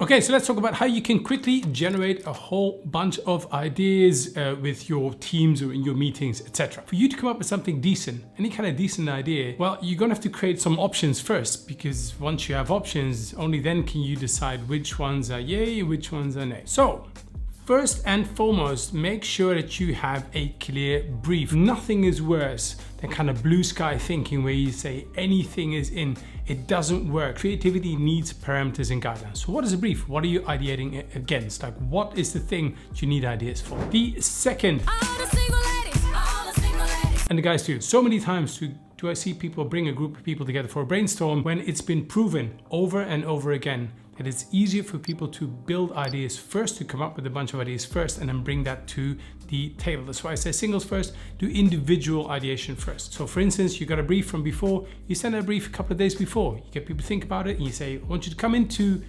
Okay, so let's talk about how you can quickly generate a whole bunch of ideas with your teams or in your meetings, etc. For you to come up with something decent, any kind of decent idea, well, you're gonna have to create some options first, because once you have options, only then can you decide which ones are yay, which ones are nay. So, first and foremost, make sure that you have a clear brief. Nothing is worse than kind of blue sky thinking where you say anything is in. It doesn't work. Creativity needs parameters and guidelines. So what is a brief? What are you ideating against? Like, what is the thing that you need ideas for? The second, and the guys too, so many times do I see people bring a group of people together for a brainstorm when it's been proven over and over again that it's easier for people to build ideas first, to come up with a bunch of ideas first, and then bring that to the table. That's why I say singles first, do individual ideation first. So for instance, you got a brief from before, you send a brief a couple of days before, you get people to think about it, and you say, I want you to come into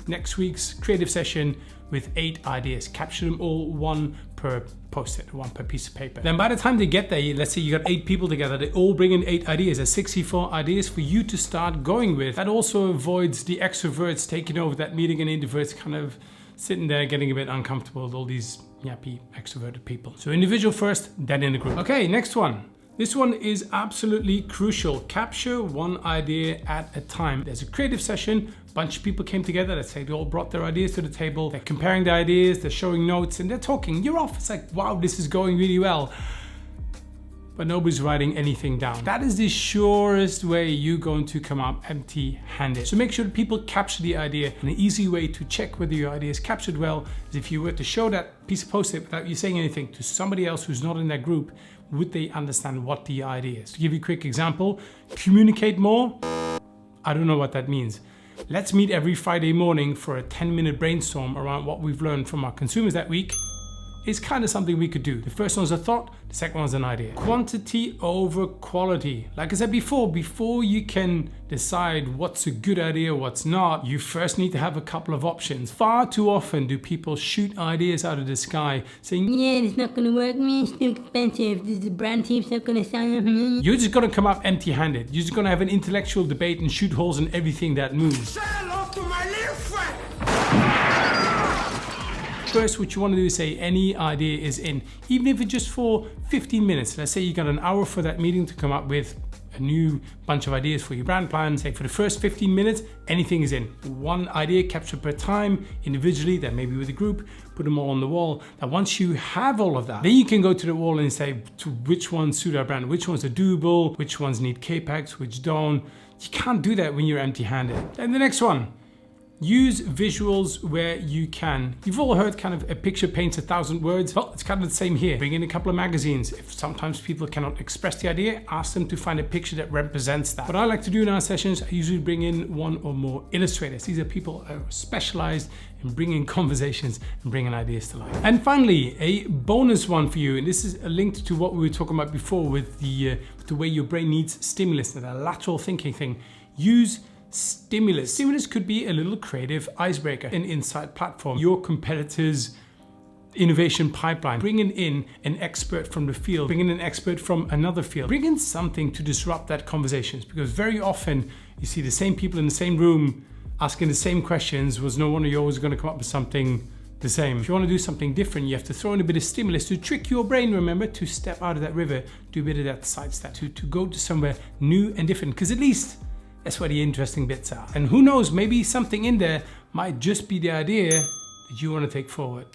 next week's creative session with 8 ideas, capture them all, one per post-it, one per piece of paper. Then by the time they get there, let's say you got 8 people together, they all bring in 8 ideas. There's 64 ideas for you to start going with. That also avoids the extroverts taking over that meeting and introverts kind of sitting there getting a bit uncomfortable with all these yappy extroverted people. So individual first, then in the group. Okay, next one. This one is absolutely crucial. Capture one idea at a time. There's a creative session, a bunch of people came together, let's say they all brought their ideas to the table, they're comparing the ideas, they're showing notes, and they're talking. You're off, it's like, wow, this is going really well. But nobody's writing anything down. That is the surest way you're going to come up empty-handed. So make sure that people capture the idea. And an easy way to check whether your idea is captured well is if you were to show that piece of post-it without you saying anything to somebody else who's not in that group, would they understand what the idea is? To give you a quick example, communicate more. I don't know what that means. Let's meet every Friday morning for a 10-minute brainstorm around what we've learned from our consumers that week. It's kind of something we could do. The first one's a thought, the second one's an idea. Quantity over quality. Like I said before you can decide what's a good idea, what's not, you first need to have a couple of options. Far too often do people shoot ideas out of the sky saying, yeah, it's not gonna work, man, it's too expensive, the brand team's not gonna sign up. You're just gonna come up empty-handed. You're just gonna have an intellectual debate and shoot holes in everything that moves. Say hello to my little friend! First, what you want to do is say any idea is in, even if it's just for 15 minutes. Let's say you got an hour for that meeting to come up with a new bunch of ideas for your brand plan. Say for the first 15 minutes, anything is in. One idea captured per time, individually, then maybe with a group, put them all on the wall. Now, once you have all of that, then you can go to the wall and say to which ones suit our brand, which ones are doable, which ones need CAPEX, which don't. You can't do that when you're empty-handed. And the next one. Use visuals where you can. You've all heard kind of a picture paints 1,000 words. Well, it's kind of the same here. Bring in a couple of magazines. If sometimes people cannot express the idea, ask them to find a picture that represents that. What I like to do in our sessions, I usually bring in one or more illustrators. These are people who are specialized in bringing conversations and bringing ideas to life. And finally, a bonus one for you, and this is linked to what we were talking about before with the way your brain needs stimulus, that lateral thinking thing. Use stimulus. Stimulus could be a little creative icebreaker, an insight platform, your competitor's innovation pipeline, bringing in an expert from the field, bringing in an expert from another field, bring in something to disrupt that conversations, because very often you see the same people in the same room asking the same questions. Was no wonder you're always going to come up with something the same. If you want to do something different, you have to throw in a bit of stimulus to trick your brain, remember, to step out of that river, do a bit of that sidestep, to go to somewhere new and different, because at least that's where the interesting bits are. And who knows, maybe something in there might just be the idea that you want to take forward.